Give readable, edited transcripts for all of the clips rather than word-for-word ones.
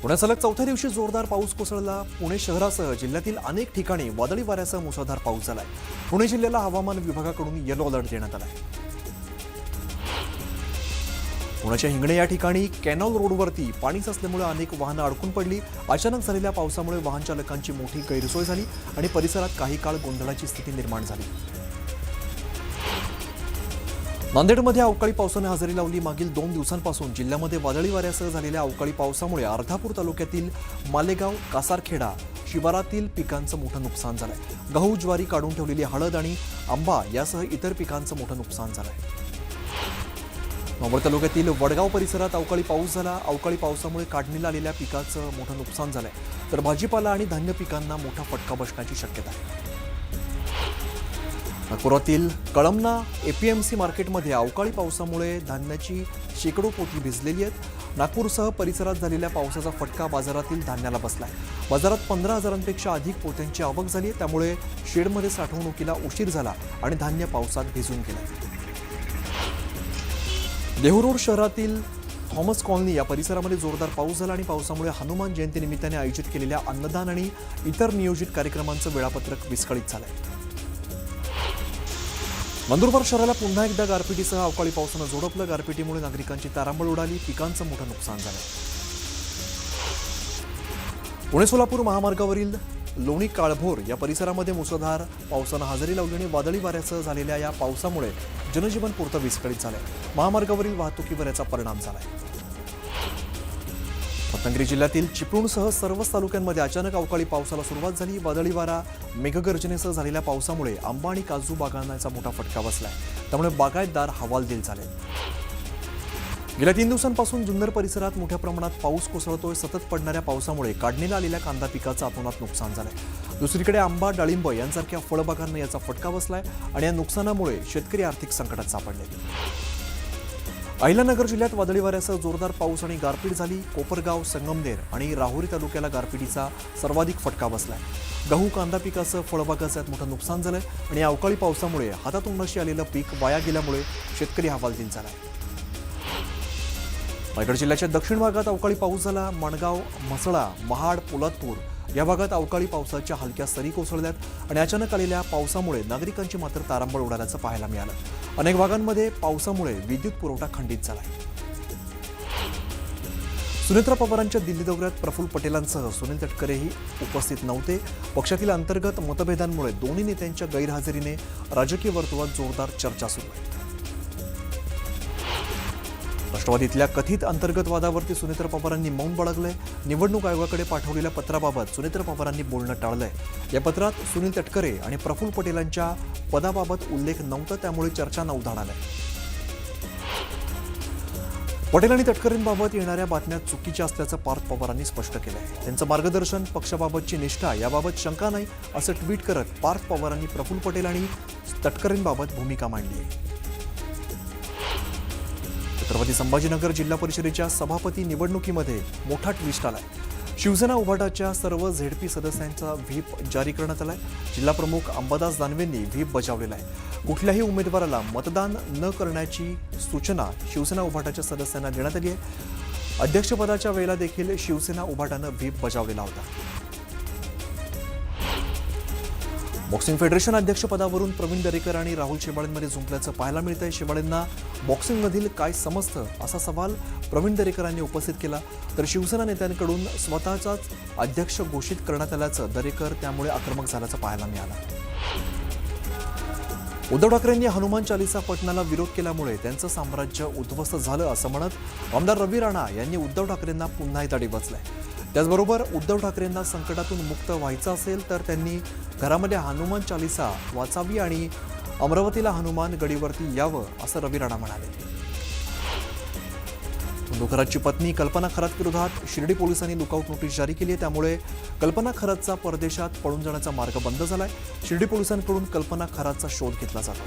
पुण्यात सलग चौथ्या दिवशी जोरदार पाऊस कोसळला. पुणे शहरासह जिल्ह्यातील अनेक ठिकाणी वादळी वाऱ्यासह मुसळधार पाऊस झालाय. पुणे जिल्ह्याला हवामान विभागाकडून येलो अलर्ट देण्यात आलाय. पुण्याच्या हिंगणे या ठिकाणी कॅनॉल रोडवरती पाणी साचल्यामुळे अनेक वाहनं अडकून पडली. अचानक झालेल्या पावसामुळे वाहन चालकांची मोठी गैरसोय झाली आणि परिसरात काही काळ गोंधळाची स्थिती निर्माण झाली. नांदेडमध्ये अवकाळी पावसाने हजेरी लावली. मागील 2 दिवसांपासून जिल्ह्यामध्ये वादळी वाऱ्यासह झालेल्या अवकाळी पावसामुळे अर्धापूर तालुक्यातील मालेगाव, कासारखेडा शिवारातील पिकांचं मोठं नुकसान झालंय. गहू, ज्वारी, काढून ठेवलेली हळद आणि आंबा यासह इतर पिकांचं मोठं नुकसान झालंय. मावळ तालुक्यातील वडगाव परिसरात अवकाळी पाऊस झाला. अवकाळी पावसामुळे काढणीला आलेल्या पिकाचं मोठं नुकसान झालंय, तर भाजीपाला आणि धान्य पिकांना मोठा फटका बसण्याची शक्यता आहे. नागपुरातील कळमना एपीएमसी मार्केटमध्ये अवकाळी पावसामुळे धान्याची शेकडो पोती भिजलेली आहेत. नागपूरसह परिसरात झालेल्या पावसाचा फटका बाजारातील धान्याला बसलाय. बाजारात 15,000पेक्षा अधिक पोत्यांची आवक झाली, त्यामुळे शेडमध्ये साठवणुकीला उशीर झाला आणि धान्य पावसात भिजून गेलं. देहू शहरातील थॉमस कॉलनी या परिसरामध्ये जोरदार पाऊस झाला आणि पावसामुळे हनुमान जयंती निमित्ताने आयोजित केलेल्या अन्नदान आणि इतर नियोजित कार्यक्रमांचं वेळापत्रक विस्कळीत झालंय. नंदुरबार शहराला पुन्हा एकदा गारपिटीसह अवकाळी पावसानं झोडपलं. गारपिटीमुळे नागरिकांची तारांबळ उडाली, पिकांचं मोठं नुकसान झालं. पुणे सोलापूर महामार्गावरील लोणी काळभोर या परिसरामध्ये मुसळधार पावसानं हजेरी लावली आणि वादळी वाऱ्यासह झालेल्या या पावसामुळे जनजीवन पुरतं विस्कळीत झालंय. महामार्गावरील वाहतुकीवर याचा परिणाम झालाय. रत्नागिरी जिल्ह्यातील चिपळूणसह सर्वच तालुक्यांमध्ये अचानक अवकाळी पावसाला सुरुवात झाली. वादळी वारा, मेघगर्जनेसह झालेल्या पावसामुळे आंबा आणि काजू बागांना याचा मोठा फटका बसलाय, त्यामुळे बागायतदार हवालदिल झाले. गेल्या 3 दिवसांपासून जुन्नर परिसरात मोठ्या प्रमाणात पाऊस कोसळतोय. सतत पडणाऱ्या पावसामुळे काढणीला आलेल्या कांदा पिकाचं अतोनात नुकसान झालंय. दुसरीकडे आंबा, डाळिंब यांसारख्या फळबागांना याचा फटका बसलाय आणि या नुकसानामुळे शेतकरी आर्थिक संकटात सापडले. अहिल्यानगर जिल्ह्यात वादळी वाऱ्यासह जोरदार पाऊस आणि गारपीट झाली. कोपरगाव, संगमनेर आणि राहुरी तालुक्याला गारपिटीचा सर्वाधिक फटका बसलाय. गहू, कांदा पिकासह फळबागाचं यात मोठं नुकसान झालंय आणि अवकाळी पावसामुळे हातातोंडाशी आलेलं पीक वाया गेल्यामुळे शेतकरी हवालदिल झालाय. रायगड जिल्ह्याच्या दक्षिण भागात अवकाळी पाऊस झाला. मणगाव, म्हसळा, महाड, पोलादपूर या भागात अवकाळी पावसाच्या हलक्या सरी कोसळल्यात आणि अचानक आलेल्या पावसामुळे नागरिकांची मात्र तारांबळ उडाल्याचं पाहायला मिळालं. अनेक भागांमध्ये पावसामुळे विद्युत पुरवठा खंडित झालाय. सुनेत्रा पवारांच्या दिल्ली दौऱ्यात प्रफुल्ल पटेलांसह सुनील तटकरेही उपस्थित नव्हते. पक्षातील अंतर्गत मतभेदांमुळे दोन्ही नेत्यांच्या गैरहजेरीने राजकीय वर्तुळात जोरदार चर्चा सुरू आहे. राष्ट्रवादीतल्या कथित अंतर्गत वादावरती सुनेत्रा पवारांनी मौन बाळगलंय. निवडणूक आयोगाकडे पाठवलेल्या पत्राबाबत सुनेत्रा पवारांनी बोलणं टाळलंय. या पत्रात सुनील तटकरे आणि प्रफुल्ल पटेलांच्या पदाबाबत उल्लेख नव्हता, त्यामुळे चर्चा न उधाण आलाय. पटेल आणि तटकरेंबाबत येणाऱ्या बातम्या चुकीच्या असल्याचं पार्थ पवारांनी स्पष्ट केलंय. त्यांचं मार्गदर्शन, पक्षाबाबतची निष्ठा याबाबत शंका नाही असं ट्विट करत पार्थ पवारांनी प्रफुल्ल पटेल आणि तटकरेंबाबत भूमिका मांडली आहे. छत्रपती संभाजीनगर जिल्हा परिषदेच्या सभापती निवडणुकीमध्ये मोठा ट्विस्ट आलाय. शिवसेना उभाटाच्या सर्व झेडपी सदस्यांचा व्हीप जारी करण्यात आलाय. जिल्हाप्रमुख अंबादास दानवेंनी व्हीप बजावलेला आहे. कुठल्याही उमेदवाराला मतदान न करण्याची सूचना शिवसेना उभाटाच्या सदस्यांना देण्यात आली आहे. अध्यक्षपदाच्या वेळेला देखील शिवसेना उभाटानं व्हीप बजावलेला होता. बॉक्सिंग फेडरेशन अध्यक्षपदावरून प्रवीण दरेकर आणि राहुल शेवाळेंमध्ये झुंपल्याचं पाहायला मिळतंय. शेवाळेंना बॉक्सिंगमधील काय समजतं असा सवाल प्रवीण दरेकरांनी उपस्थित केला, तर शिवसेना नेत्यांकडून स्वतःचाच अध्यक्ष घोषित करण्यात आल्याचं दरेकर त्यामुळे आक्रमक झाल्याचं पाहायला मिळालं. उद्धव ठाकरेंनी हनुमान चालीसा पठणाला विरोध केल्यामुळे त्यांचं साम्राज्य उद्ध्वस्त झालं असं म्हणत आमदार रवी राणा यांनी उद्धव ठाकरेंना पुन्हा एकदा डिवचलंय. त्याचबरोबर उद्धव ठाकरेंना संकटातून मुक्त व्हायचं असेल तर त्यांनी घरामध्ये हनुमान चालीसा वाचावी आणि अमरावतीला हनुमान गडीवरती यावं असं रवी राणा म्हणाले. बंधू खरातची पत्नी कल्पना खरात विरोधात शिर्डी पोलिसांनी लुकआउट नोटीस जारी केली आहे. त्यामुळे कल्पना खरातचा परदेशात पळून जाण्याचा मार्ग बंद झालाय. शिर्डी पोलिसांकडून कल्पना खरातचा शोध घेतला जातो.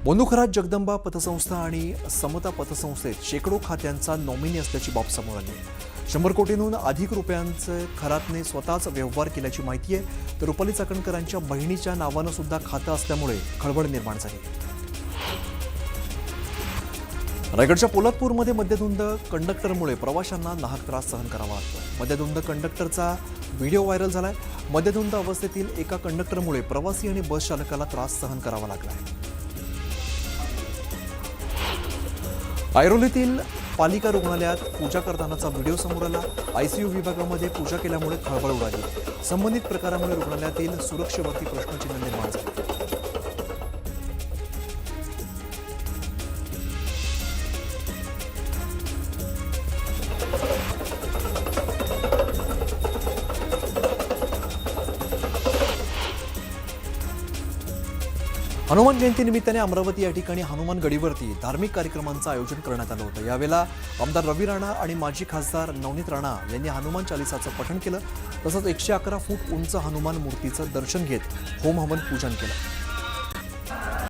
बंधू खरात जगदंबा पतसंस्था आणि समता पतसंस्थेत शेकडो खात्यांचा नॉमिनी असल्याची बाब समोर आली आहे. 100 कोटींहून अधिक रुपयांचे खरातने स्वतःच व्यवहार केल्याची माहिती आहे. तर रुपाली चाकणकरांच्या बहिणीच्या नावानं सुद्धा खातं असल्यामुळे खळबळ निर्माण झाली. रायगडच्या पोलादपूरमध्ये मद्यधुंद कंडक्टरमुळे प्रवाशांना नाहक त्रास सहन करावा लागतो. मद्यधुंद कंडक्टरचा व्हिडिओ व्हायरल झालाय. मद्यधुंद अवस्थेतील एका कंडक्टरमुळे प्रवासी आणि बस चालकाला त्रास सहन करावा लागला आहे. ऐरोलीतील पालिका रुग्णालयात पूजा करतानाचा व्हिडिओ समोर आला. आयसीयू विभागामध्ये पूजा केल्यामुळे खळबळ उडाली. संबंधित प्रकारामुळे रुग्णालयातील सुरक्षेवरती प्रश्नचिन्ह निर्माण झाले. हनुमान जयंती निमित्ताने अमरावती या ठिकाणी हनुमान गडीवरती धार्मिक कार्यक्रमांचं आयोजन करण्यात आलं होतं. यावेळेला आमदार रवी राणा आणि माजी खासदार नवनीत राणा यांनी हनुमान चालिसाचं पठण केलं. तसंच 111 फूट उंच हनुमान मूर्तीचं दर्शन घेत होम हवन पूजन केलं.